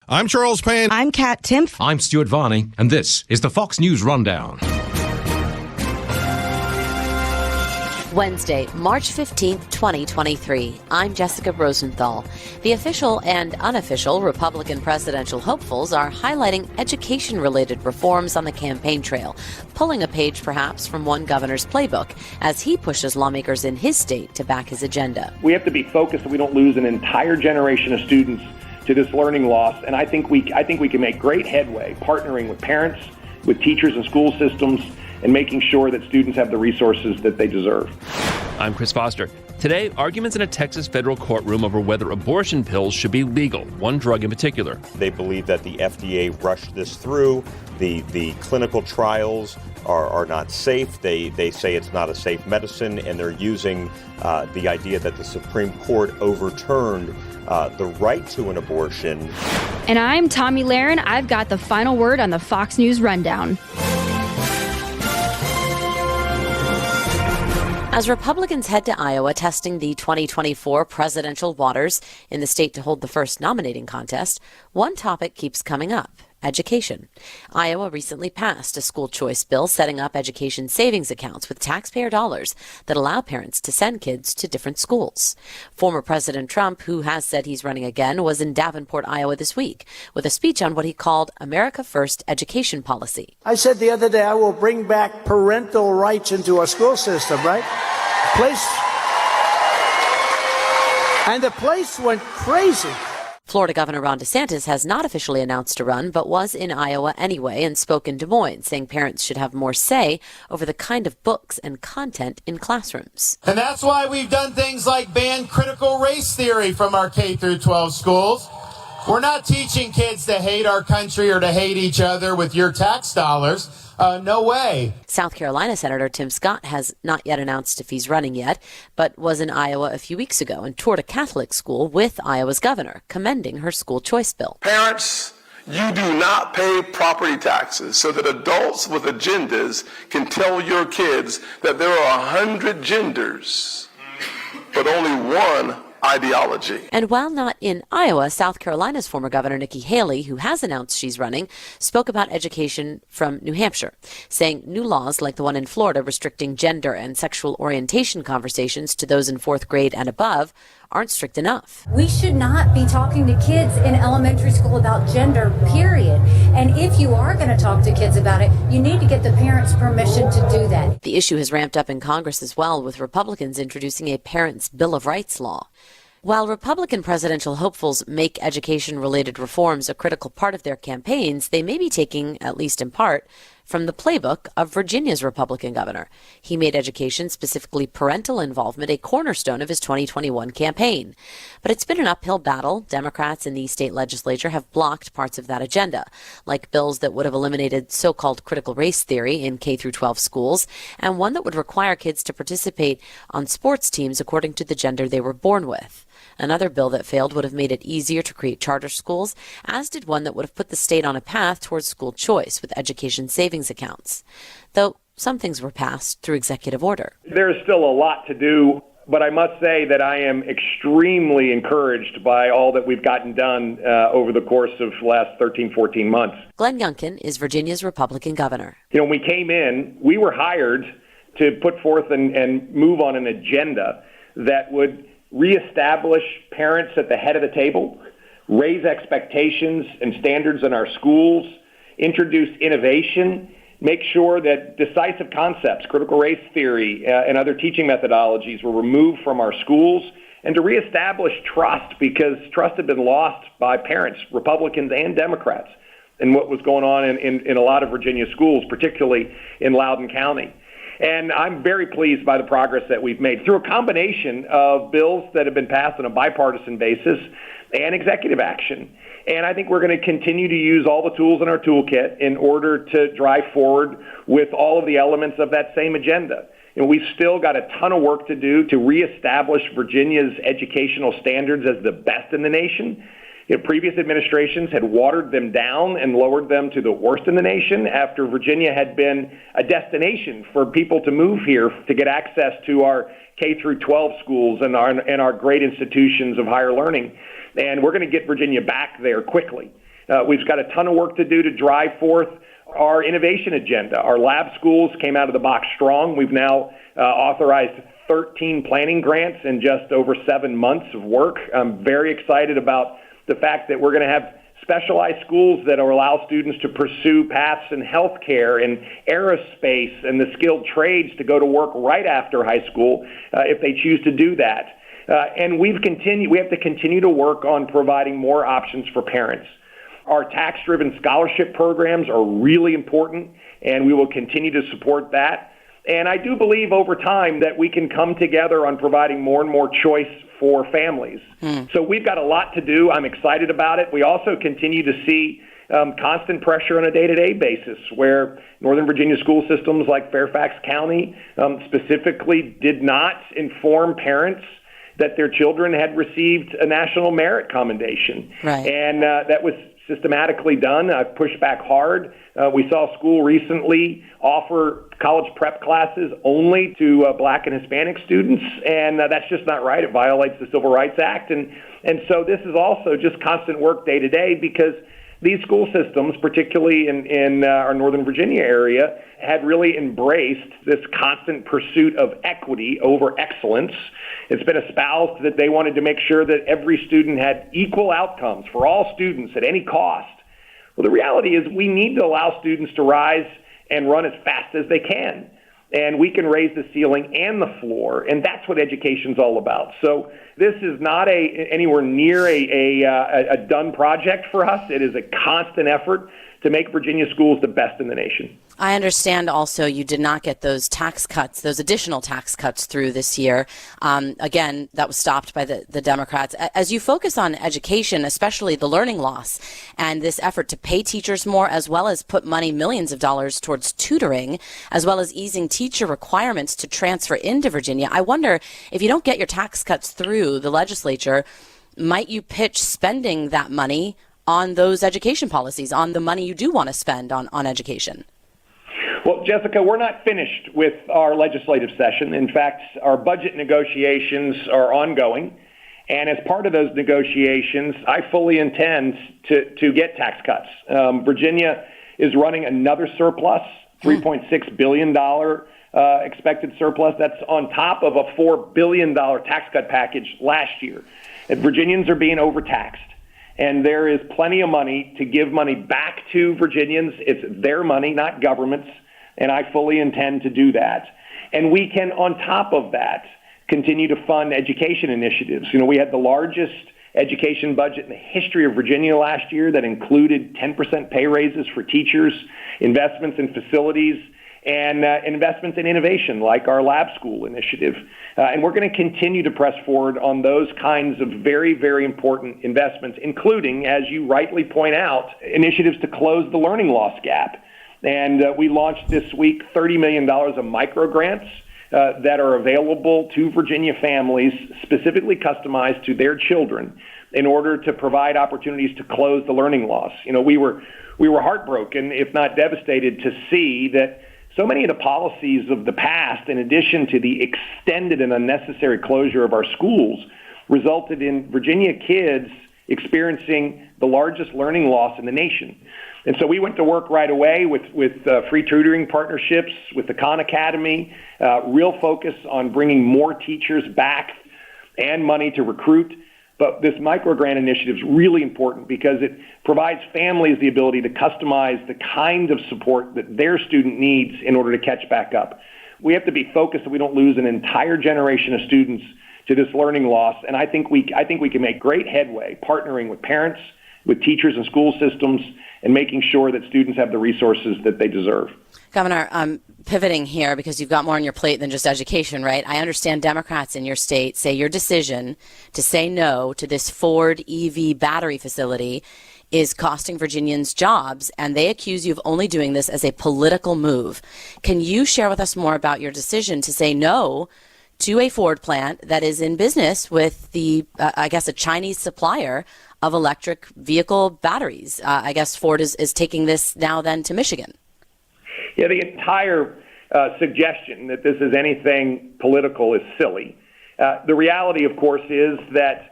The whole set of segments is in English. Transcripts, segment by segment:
I'm Charles Payne. I'm Kat Timpf. I'm Stuart Varney, and this is the Fox News Rundown. Wednesday, March 15th, 2023. I'm Jessica Rosenthal. The official and unofficial Republican presidential hopefuls are highlighting education-related reforms on the campaign trail, pulling a page perhaps from one governor's playbook as he pushes lawmakers in his state to back his agenda. We have to be focused that we don't lose an entire generation of students to this learning loss, and I think we can make great headway partnering with parents, with teachers and school systems, and making sure that students have the resources that they deserve. I'm Chris Foster. Today, arguments in a Texas federal courtroom over whether abortion pills should be legal, one drug in particular. They believe that the FDA rushed this through. The clinical trials are not safe. They say it's not a safe medicine, and they're using the idea that the Supreme Court overturned the right to an abortion. And I'm Tommy Lahren. I've got the final word on the Fox News Rundown. As Republicans head to Iowa testing the 2024 presidential waters in the state to hold the first nominating contest, one topic keeps coming up: education. Iowa recently passed a school choice bill setting up education savings accounts with taxpayer dollars that allow parents to send kids to different schools. Former President Trump, who has said he's running again, was in Davenport, Iowa this week with a speech on what he called America First education policy. I said the other day I will bring back parental rights into our school system, right? And the place went crazy. Florida Governor Ron DeSantis has not officially announced a run, but was in Iowa anyway and spoke in Des Moines, saying parents should have more say over the kind of books and content in classrooms. And that's why we've done things like ban critical race theory from our K through 12 schools. We're not teaching kids to hate our country or to hate each other with your tax dollars. No way. South Carolina Senator Tim Scott has not yet announced if he's running yet, but was in Iowa a few weeks ago and toured a Catholic school with Iowa's governor, commending her school choice bill. Parents, you do not pay property taxes so that adults with agendas can tell your kids that there are 100 genders, but only one ideology. And while not in Iowa, South Carolina's former governor Nikki Haley, who has announced she's running, spoke about education from New Hampshire, saying new laws like the one in Florida restricting gender and sexual orientation conversations to those in fourth grade and above aren't strict enough. We should not be talking to kids in elementary school about gender, period. And if you are going to talk to kids about it, you need to get the parents' permission to do that. The issue has ramped up in Congress as well, with Republicans introducing a Parents' Bill of Rights law. While Republican presidential hopefuls make education-related reforms a critical part of their campaigns, they may be taking, at least in part, from the playbook of Virginia's Republican governor. He made education, specifically parental involvement, a cornerstone of his 2021 campaign. But it's been an uphill battle. Democrats in the state legislature have blocked parts of that agenda, like bills that would have eliminated so-called critical race theory in K-12 schools, and one that would require kids to participate on sports teams according to the gender they were born with. Another bill that failed would have made it easier to create charter schools, as did one that would have put the state on a path towards school choice with education savings accounts. Though some things were passed through executive order. There's still a lot to do, but I must say that I am extremely encouraged by all that we've gotten done over the course of the last 13, 14 months. Glenn Youngkin is Virginia's Republican governor. When we came in, we were hired to put forth and move on an agenda that would reestablish parents at the head of the table, raise expectations and standards in our schools, introduce innovation, make sure that decisive concepts, critical race theory, and other teaching methodologies were removed from our schools, and to reestablish trust, because trust had been lost by parents, Republicans and Democrats, in what was going on in a lot of Virginia schools, particularly in Loudoun County. And I'm very pleased by the progress that we've made through a combination of bills that have been passed on a bipartisan basis and executive action. And I think we're going to continue to use all the tools in our toolkit in order to drive forward with all of the elements of that same agenda. And we've still got a ton of work to do to reestablish Virginia's educational standards as the best in the nation. Previous administrations had watered them down and lowered them to the worst in the nation after Virginia had been a destination for people to move here to get access to our K through 12 schools and our great institutions of higher learning. And we're going to get Virginia back there quickly. We've got a ton of work to do to drive forth our innovation agenda. Our lab schools came out of the box strong. We've now authorized 13 planning grants in just over 7 months of work. I'm very excited about the fact that we're going to have specialized schools that will allow students to pursue paths in healthcare and aerospace and the skilled trades to go to work right after high school if they choose to do that. And we have to continue to work on providing more options for parents. Our tax-driven scholarship programs are really important, and we will continue to support that. And I do believe over time that we can come together on providing more and more choice for families. So we've got a lot to do. I'm excited about it. We also continue to see constant pressure on a day-to-day basis where Northern Virginia school systems like Fairfax County specifically did not inform parents that their children had received a national merit commendation. Right. And that was systematically done. I've pushed back hard. We saw a school recently offer college prep classes only to Black and Hispanic students, and that's just not right. It violates the Civil Rights Act. And so this is also just constant work day to day because these school systems, particularly in our Northern Virginia area, had really embraced this constant pursuit of equity over excellence. It's been espoused that they wanted to make sure that every student had equal outcomes for all students at any cost. Well, the reality is we need to allow students to rise and run as fast as they can. And we can raise the ceiling and the floor, and that's what education's all about. So this is not anywhere near a done project for us. It is a constant effort to make Virginia schools the best in the nation. I understand also you did not get those tax cuts, those additional tax cuts through this year. Again, that was stopped by the Democrats. As you focus on education, especially the learning loss and this effort to pay teachers more, as well as put money, millions of dollars towards tutoring, as well as easing teacher requirements to transfer into Virginia, I wonder if you don't get your tax cuts through the legislature, might you pitch spending that money on those education policies, on the money you do want to spend on education? Well, Jessica, we're not finished with our legislative session. In fact, our budget negotiations are ongoing. And as part of those negotiations, I fully intend to get tax cuts. Virginia is running another surplus, $3.6 billion expected surplus. That's on top of a $4 billion tax cut package last year. And Virginians are being overtaxed. And there is plenty of money to give money back to Virginians. It's their money, not government's. And I fully intend to do that. And we can, on top of that, continue to fund education initiatives. You know, we had the largest education budget in the history of Virginia last year that included 10% pay raises for teachers, investments in facilities, and investments in innovation like our lab school initiative. And we're going to continue to press forward on those kinds of very, very important investments, including, as you rightly point out, initiatives to close the learning loss gap. And we launched this week $30 million of micro grants that are available to Virginia families, specifically customized to their children, in order to provide opportunities to close the learning loss. You know, we were heartbroken, if not devastated, to see that so many of the policies of the past, in addition to the extended and unnecessary closure of our schools, resulted in Virginia kids experiencing the largest learning loss in the nation. And so we went to work right away with free tutoring partnerships, with the Khan Academy, real focus on bringing more teachers back and money to recruit. But this microgrant initiative is really important because it provides families the ability to customize the kind of support that their student needs in order to catch back up. We have to be focused that we don't lose an entire generation of students to this learning loss. And I think we can make great headway partnering with parents, with teachers and school systems, and making sure that students have the resources that they deserve. Governor, I'm pivoting here because you've got more on your plate than just education, right? I understand Democrats in your state say your decision to say no to this Ford EV battery facility is costing Virginians jobs, and they accuse you of only doing this as a political move. Can you share with us more about your decision to say no to a Ford plant that is in business with a Chinese supplier of electric vehicle batteries? I guess Ford is taking this now then to Michigan. Yeah, the entire suggestion that this is anything political is silly. The reality, of course, is that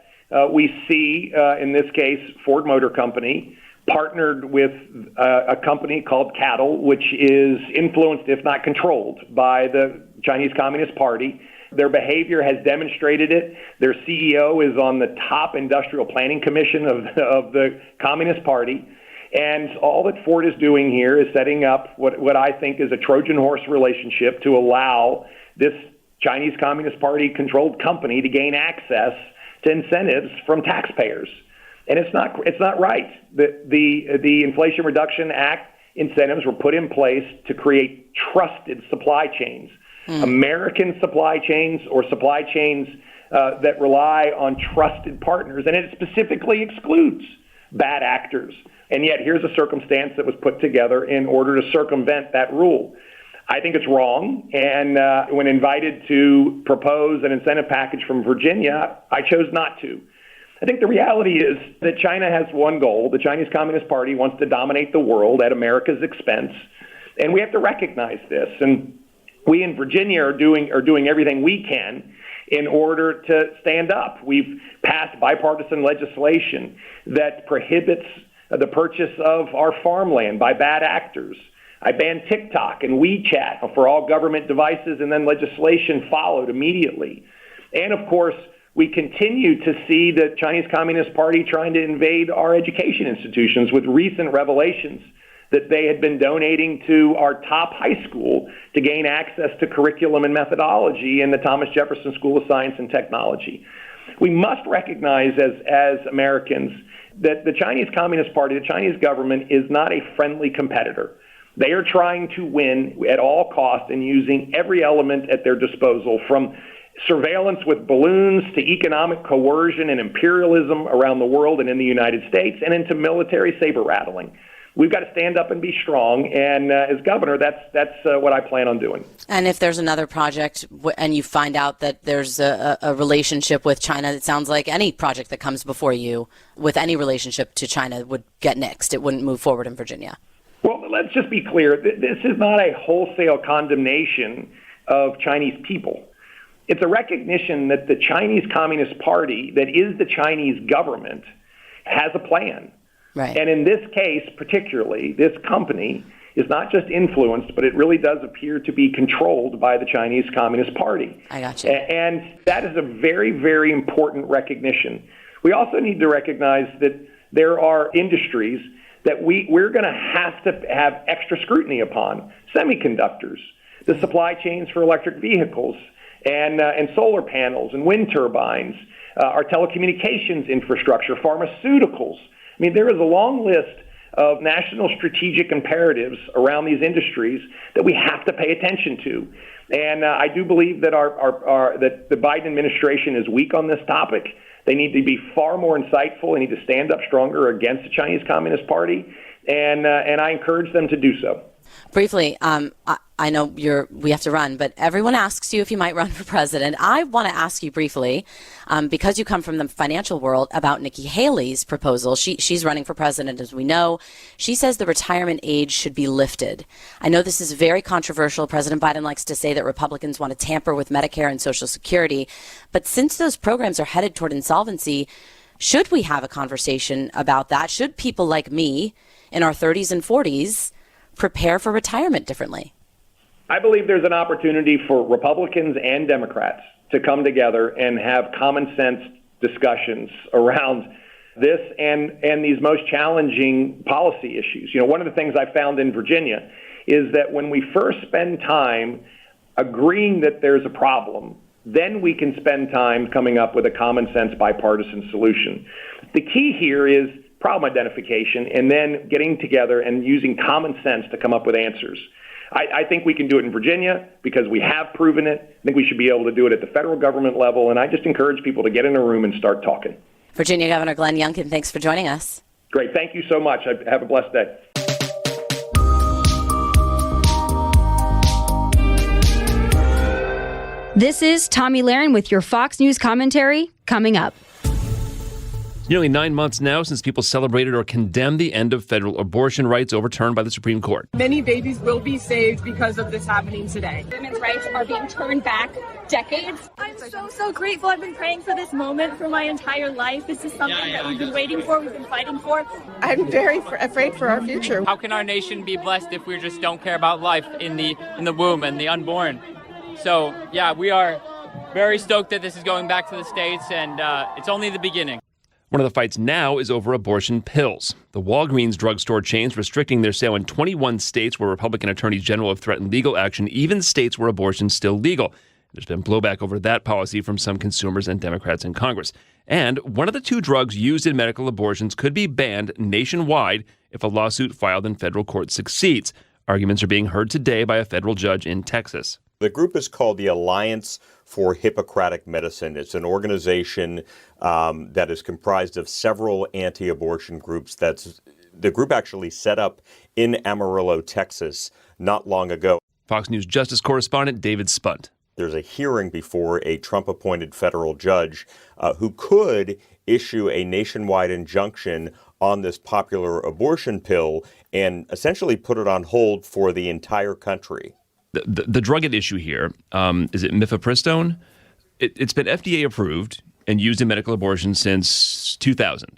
we see, in this case, Ford Motor Company partnered with a company called Cattle, which is influenced, if not controlled, by the Chinese Communist Party. Their behavior has demonstrated it. Their CEO is on the top industrial planning commission of the Communist Party. And all that Ford is doing here is setting up what I think is a Trojan horse relationship to allow this Chinese Communist Party controlled company to gain access to incentives from taxpayers. And it's not right. The Inflation Reduction Act incentives were put in place to create trusted supply chains, American supply chains or supply chains that rely on trusted partners. And it specifically excludes bad actors. And yet here's a circumstance that was put together in order to circumvent that rule. I think it's wrong. And when invited to propose an incentive package from Virginia, I chose not to. I think the reality is that China has one goal. The Chinese Communist Party wants to dominate the world at America's expense. And we have to recognize this. And we in Virginia are doing everything we can in order to stand up. We've passed bipartisan legislation that prohibits the purchase of our farmland by bad actors. I banned TikTok and WeChat for all government devices, and then legislation followed immediately. And of course, we continue to see the Chinese Communist Party trying to invade our education institutions with recent revelations that they had been donating to our top high school to gain access to curriculum and methodology in the Thomas Jefferson School of Science and Technology. We must recognize as Americans that the Chinese Communist Party, the Chinese government, is not a friendly competitor. They are trying to win at all costs and using every element at their disposal, from surveillance with balloons to economic coercion and imperialism around the world and in the United States, and into military saber rattling. We've got to stand up and be strong, and as governor, that's what I plan on doing. And if there's another project and you find out that there's a relationship with China, it sounds like any project that comes before you with any relationship to China would get nixed. It wouldn't move forward in Virginia. Well, let's just be clear. This is not a wholesale condemnation of Chinese people. It's a recognition that the Chinese Communist Party, that is the Chinese government, has a plan. Right. And in this case, particularly, this company is not just influenced, but it really does appear to be controlled by the Chinese Communist Party. I got you. And that is a very, very important recognition. We also need to recognize that there are industries that we're going to have extra scrutiny upon. Semiconductors, the supply chains for electric vehicles, and solar panels and wind turbines, our telecommunications infrastructure, pharmaceuticals. I mean, there is a long list of national strategic imperatives around these industries that we have to pay attention to. And I do believe that that the Biden administration is weak on this topic. They need to be far more insightful. They need to stand up stronger against the Chinese Communist Party, and I encourage them to do so. Briefly, I know we have to run, but everyone asks you if you might run for president. I want to ask you briefly, because you come from the financial world, about Nikki Haley's proposal. She's running for president, as we know. She says the retirement age should be lifted. I know this is very controversial. President Biden likes to say that Republicans want to tamper with Medicare and Social Security. But since those programs are headed toward insolvency, should we have a conversation about that? Should people like me in our 30s and 40s prepare for retirement differently? I believe there's an opportunity for Republicans and Democrats to come together and have common sense discussions around this and these most challenging policy issues. You know, one of the things I found in Virginia is that when we first spend time agreeing that there's a problem, then we can spend time coming up with a common sense bipartisan solution. The key here is problem identification and then getting together and using common sense to come up with answers. I think we can do it in Virginia because we have proven it. I think we should be able to do it at the federal government level, and I just encourage people to get in a room and start talking. Virginia Governor Glenn Youngkin, thanks for joining us. Great. Thank you so much. Have a blessed day. This is Tommy Lahren with your Fox News commentary coming up. Nearly 9 months now since people celebrated or condemned the end of federal abortion rights overturned by the Supreme Court. Many babies will be saved because of this happening today. Women's rights are being turned back decades. I'm so grateful. I've been praying for this moment for my entire life. This is something that we've been waiting for, we've been fighting for. I'm very afraid for our future. How can our nation be blessed if we just don't care about life in the womb and the unborn? So, yeah, we are very stoked that this is going back to the states, and it's only the beginning. One of the fights now is over abortion pills. The Walgreens drugstore chains restricting their sale in 21 states where Republican attorneys general have threatened legal action, even states where abortion's still legal. There's been blowback over that policy from some consumers and Democrats in Congress. And one of the two drugs used in medical abortions could be banned nationwide if a lawsuit filed in federal court succeeds. Arguments are being heard today by a federal judge in Texas. The group is called the Alliance for Hippocratic Medicine. It's an organization that is comprised of several anti-abortion groups. The group actually set up in Amarillo, Texas, not long ago. Fox News Justice Correspondent David Spunt. There's a hearing before a Trump-appointed federal judge who could issue a nationwide injunction on this popular abortion pill and essentially put it on hold for the entire country. The drug at issue here, is it Mifepristone? It's been FDA approved and used in medical abortion since 2000.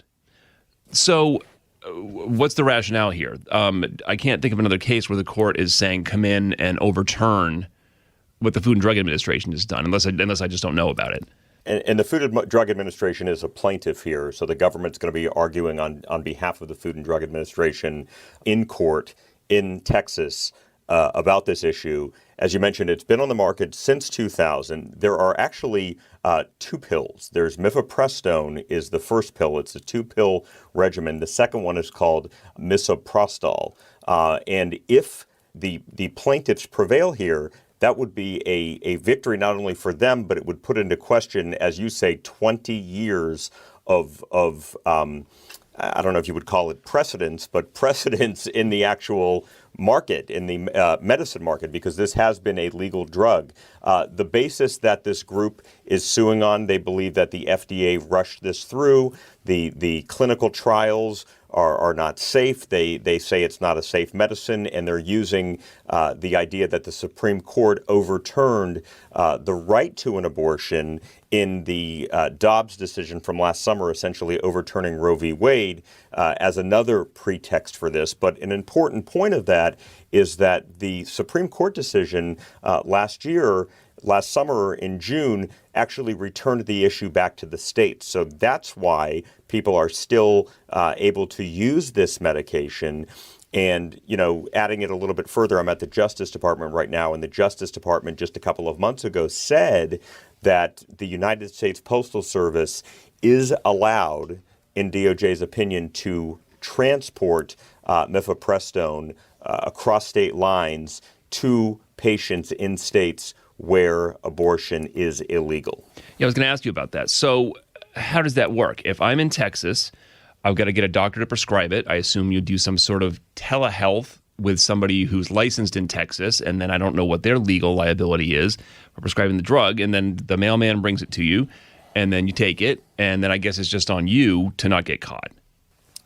So what's the rationale here? I can't think of another case where the court is saying come in and overturn what the Food and Drug Administration has done, unless I just don't know about it. And the Food and Drug Administration is a plaintiff here, so the government's going to be arguing on behalf of the Food and Drug Administration in court in Texas about this issue. As you mentioned, it's been on the market since 2000. There are actually two pills. There's Mifepristone is the first pill. It's a 2-pill regimen. The second one is called Mifepristone. And if the plaintiffs prevail here, that would be a victory not only for them, but it would put into question, as you say, 20 years of I don't know if you would call it precedence, but precedence in the actual market, in the medicine market, because this has been a legal drug. The basis that this group is suing on, they believe that the FDA rushed this through. The clinical trials are not safe. They say it's not a safe medicine, and they're using the idea that the Supreme Court overturned the right to an abortion in the Dobbs decision from last summer, essentially overturning Roe v. Wade as another pretext for this. But an important point of that is that the Supreme Court decision last summer in June, actually returned the issue back to the states. So that's why people are still able to use this medication. And, adding it a little bit further, I'm at the Justice Department right now, and the Justice Department just a couple of months ago said that the United States Postal Service is allowed, in DOJ's opinion, to transport Mifepristone across state lines to patients in states where abortion is illegal. Yeah, I was going to ask you about that. So how does that work? If I'm in Texas, I've got to get a doctor to prescribe it. I assume you do some sort of telehealth with somebody who's licensed in Texas, and then I don't know what their legal liability is for prescribing the drug, and then the mailman brings it to you, and then you take it, and then I guess it's just on you to not get caught.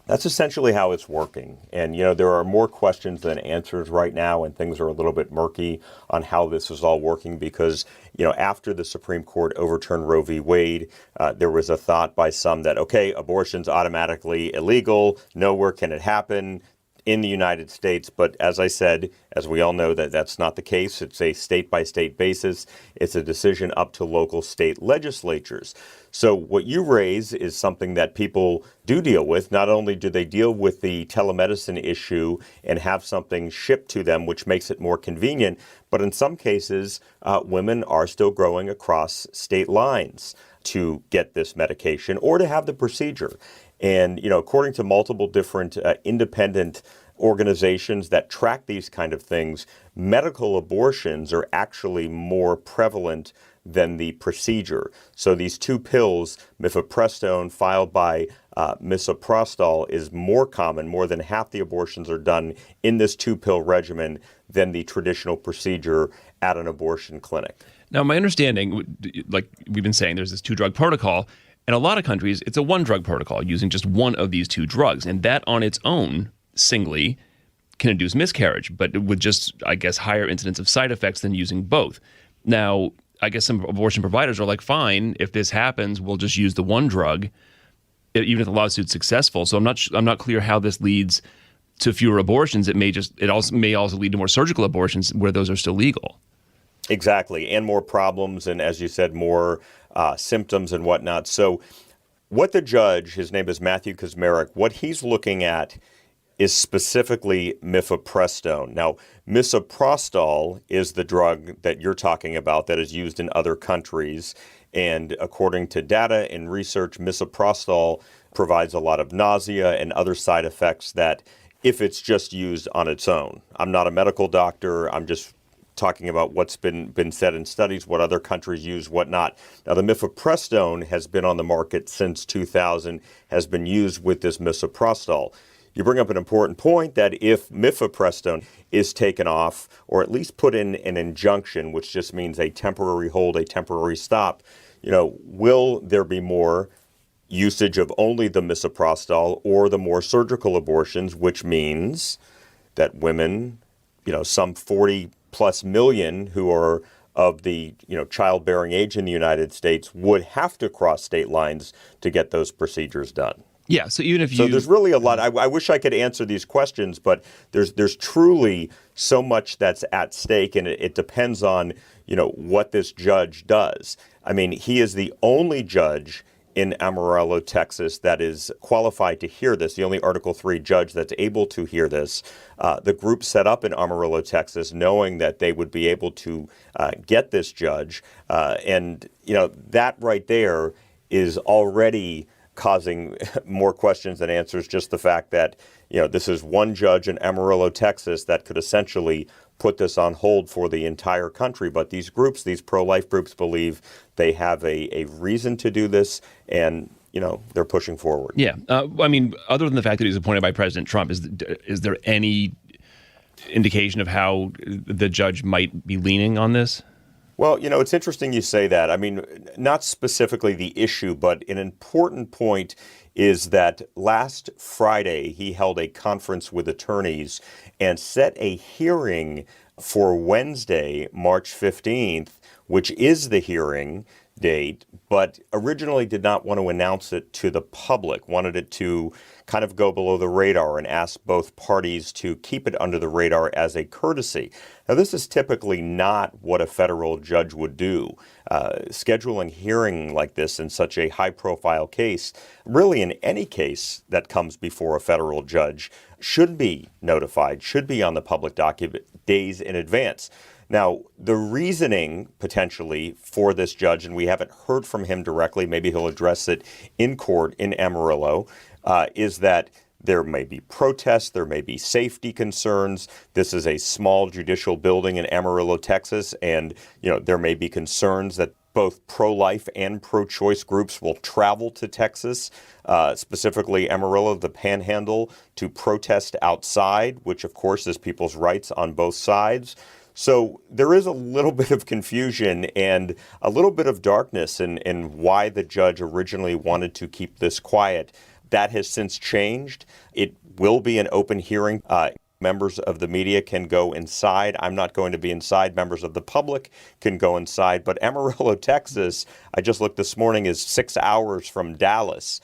That's essentially how it's working. And, there are more questions than answers right now, and things are a little bit murky on how this is all working because, after the Supreme Court overturned Roe v. Wade, there was a thought by some that, okay, abortion's automatically illegal. Nowhere can it happen in the United States. But as I said, as we all know, that's not the case. It's a state-by-state basis. It's a decision up to local state legislatures. So what you raise is something that people do deal with. Not only do they deal with the telemedicine issue and have something shipped to them, which makes it more convenient, but in some cases, women are still going across state lines to get this medication or to have the procedure. And, according to multiple different independent organizations that track these kind of things, medical abortions are actually more prevalent than the procedure. So these two pills, Mifepristone, filed by Mifepristone, is more common. More than half the abortions are done in this 2-pill regimen than the traditional procedure at an abortion clinic. Now, my understanding, like we've been saying, there's this 2-drug protocol. In a lot of countries, it's a one-drug protocol using just one of these two drugs. And that on its own, singly, can induce miscarriage, but with just, I guess, higher incidence of side effects than using both. Now, I guess some abortion providers are like, fine, if this happens, we'll just use the one drug, even if the lawsuit's successful. So I'm not clear how this leads to fewer abortions. It may also lead to more surgical abortions where those are still legal. Exactly, and more problems, and as you said, more symptoms and whatnot. So what the judge, his name is Matthew Kaczmarek, what he's looking at is specifically Mifepristone. Now, misoprostol is the drug that you're talking about that is used in other countries. And according to data and research, misoprostol provides a lot of nausea and other side effects that if it's just used on its own. I'm not a medical doctor. I'm just talking about what's been said in studies, what other countries use, what not. Now, the Mifepristone has been on the market since 2000, has been used with this misoprostol. You bring up an important point that if Mifepristone is taken off, or at least put in an injunction, which just means a temporary hold, a temporary stop, will there be more usage of only the misoprostol or the more surgical abortions, which means that women, some 40 plus million who are of the childbearing age in the United States would have to cross state lines to get those procedures done. Yeah, so even if So there's really a lot. I wish I could answer these questions, but there's truly so much that's at stake, and it depends on, what this judge does. I mean, he is the only judge in Amarillo, Texas, that is qualified to hear this, the only Article III judge that's able to hear this. The group set up in Amarillo, Texas, knowing that they would be able to get this judge. And that right there is already causing more questions than answers. Just the fact that, this is one judge in Amarillo, Texas, that could essentially put this on hold for the entire country. But these groups, these pro-life groups, believe they have a reason to do this, and they're pushing forward. Yeah. Other than the fact that he was appointed by President Trump, is there any indication of how the judge might be leaning on this? Well, it's interesting you say that. I mean, not specifically the issue, but an important point is that last Friday he held a conference with attorneys and set a hearing for Wednesday, March 15th, which is the hearing date, but originally did not want to announce it to the public, wanted it to kind of go below the radar and ask both parties to keep it under the radar as a courtesy. Now, this is typically not what a federal judge would do. Scheduling hearing like this in such a high-profile case, really in any case that comes before a federal judge, should be notified, should be on the public document days in advance. Now, the reasoning potentially for this judge, and we haven't heard from him directly, maybe he'll address it in court in Amarillo, is that there may be protests, there may be safety concerns. This is a small judicial building in Amarillo, Texas, and there may be concerns that both pro-life and pro-choice groups will travel to Texas, specifically Amarillo, the Panhandle, to protest outside, which of course is people's rights on both sides. So there is a little bit of confusion and a little bit of darkness in why the judge originally wanted to keep this quiet. That has since changed. It will be an open hearing. Members of the media can go inside. I'm not going to be inside. Members of the public can go inside. But Amarillo, Texas, I just looked this morning, is 6 hours from Dallas.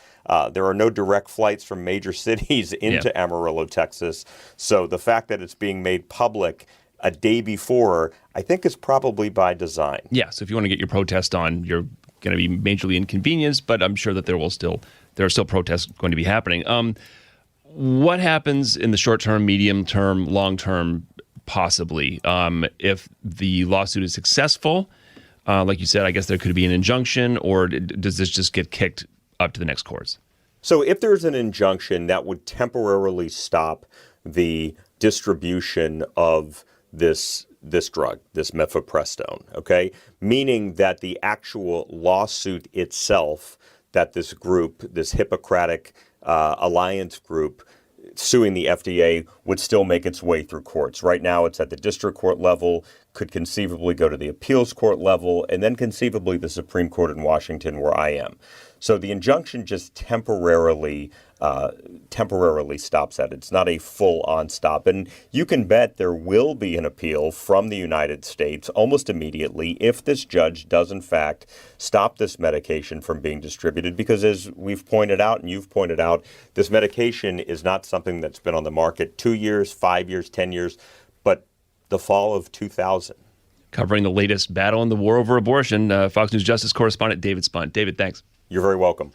There are no direct flights from major cities into Amarillo, Texas. So the fact that it's being made public a day before, I think is probably by design. Yeah, so if you want to get your protest on, you're going to be majorly inconvenienced, but I'm sure that there are still protests going to be happening. What happens in the short term, medium term, long term, possibly, if the lawsuit is successful? Like you said, I guess there could be an injunction, or does this just get kicked up to the next courts? So if there's an injunction, that would temporarily stop the distribution of this drug, this Mifepristone, okay? Meaning that the actual lawsuit itself that this group, this Hippocratic Alliance group suing the FDA, would still make its way through courts. Right now it's at the district court level. could conceivably go to the appeals court level, and then conceivably the Supreme Court in Washington, where I am. So the injunction just temporarily stops that. It's not a full-on stop. And you can bet there will be an appeal from the United States almost immediately if this judge does, in fact, stop this medication from being distributed. Because as we've pointed out and you've pointed out, this medication is not something that's been on the market 2 years, 5 years, 10 years, but the fall of 2000. Covering the latest battle in the war over abortion, Fox News Justice Correspondent David Spunt. David, thanks. You're very welcome.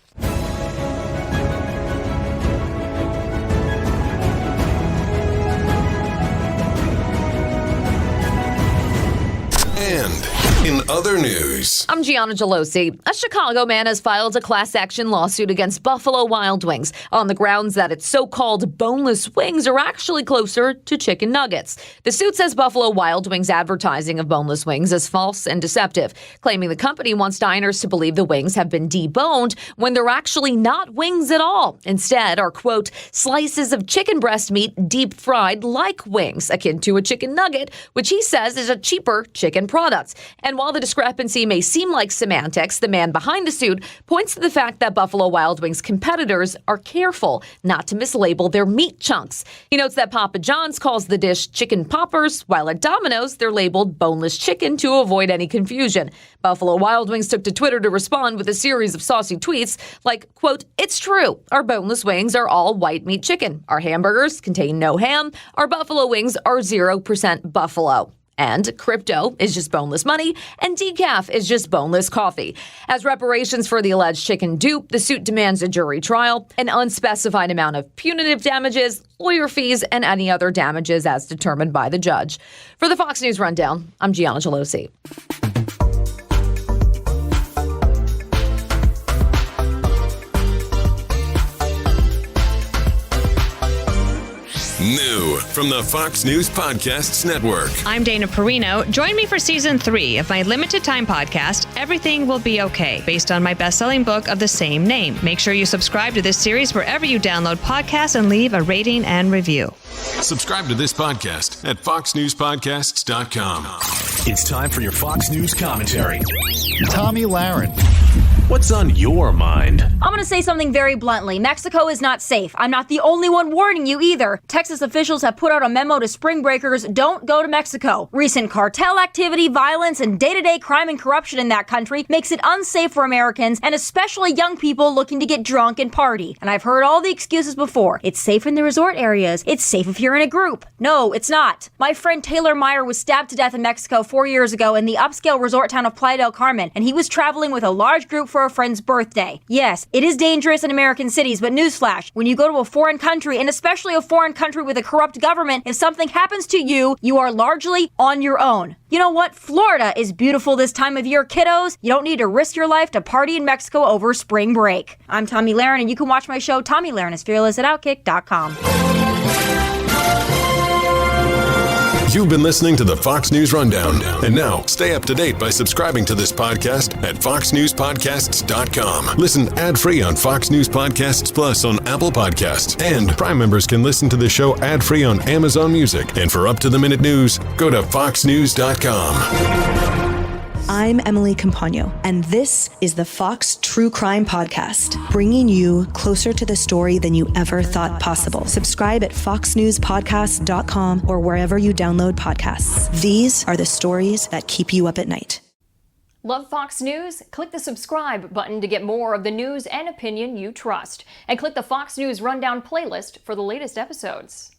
And in other news, I'm Gianna Gelosi. A Chicago man has filed a class action lawsuit against Buffalo Wild Wings on the grounds that its so-called boneless wings are actually closer to chicken nuggets. The suit says Buffalo Wild Wings' advertising of boneless wings is false and deceptive, claiming the company wants diners to believe the wings have been deboned when they're actually not wings at all. Instead are, quote, slices of chicken breast meat deep fried like wings, akin to a chicken nugget, which he says is a cheaper chicken product. And while the discrepancy may seem like semantics, the man behind the suit points to the fact that Buffalo Wild Wings competitors are careful not to mislabel their meat chunks. He notes that Papa John's calls the dish chicken poppers, while at Domino's they're labeled boneless chicken to avoid any confusion. Buffalo Wild Wings took to Twitter to respond with a series of saucy tweets like, quote, it's true, our boneless wings are all white meat chicken. Our hamburgers contain no ham. Our buffalo wings are 0% buffalo. And crypto is just boneless money, and decaf is just boneless coffee. As reparations for the alleged chicken dupe, the suit demands a jury trial, an unspecified amount of punitive damages, lawyer fees, and any other damages as determined by the judge. For the Fox News Rundown, I'm Gianna Gelosi. new from the Fox News Podcasts Network. I'm Dana Perino. Join me for Season 3 of my limited-time podcast, Everything Will Be Okay, based on my best-selling book of the same name. Make sure you subscribe to this series wherever you download podcasts and leave a rating and review. Subscribe to this podcast at foxnewspodcasts.com. It's time for your Fox News commentary. Tomi Lahren. What's on your mind? I'm going to say something very bluntly. Mexico is not safe. I'm not the only one warning you either. Texas officials have put out a memo to spring breakers, don't go to Mexico. Recent cartel activity, violence, and day-to-day crime and corruption in that country makes it unsafe for Americans, and especially young people looking to get drunk and party. And I've heard all the excuses before. It's safe in the resort areas. It's safe if you're in a group. No, it's not. My friend Taylor Meyer was stabbed to death in Mexico 4 years ago in the upscale resort town of Playa del Carmen, and he was traveling with a large group for a friend's birthday. Yes, it is dangerous in American cities, but newsflash, when you go to a foreign country, and especially a foreign country with a corrupt government, if something happens to you, you are largely on your own. You know what? Florida is beautiful this time of year, kiddos. You don't need to risk your life to party in Mexico over spring break. I'm Tomi Lahren, and you can watch my show, Tomi Lahren is Fearless at Outkick.com. You've been listening to the Fox News Rundown. And now, stay up to date by subscribing to this podcast at foxnewspodcasts.com. Listen ad-free on Fox News Podcasts Plus on Apple Podcasts. And Prime members can listen to the show ad-free on Amazon Music. And for up-to-the-minute news, go to foxnews.com. I'm Emily Campagno, and this is the Fox True Crime Podcast, bringing you closer to the story than you ever thought possible. Subscribe at foxnewspodcasts.com or wherever you download podcasts. These are the stories that keep you up at night. Love Fox News? Click the subscribe button to get more of the news and opinion you trust. And click the Fox News Rundown playlist for the latest episodes.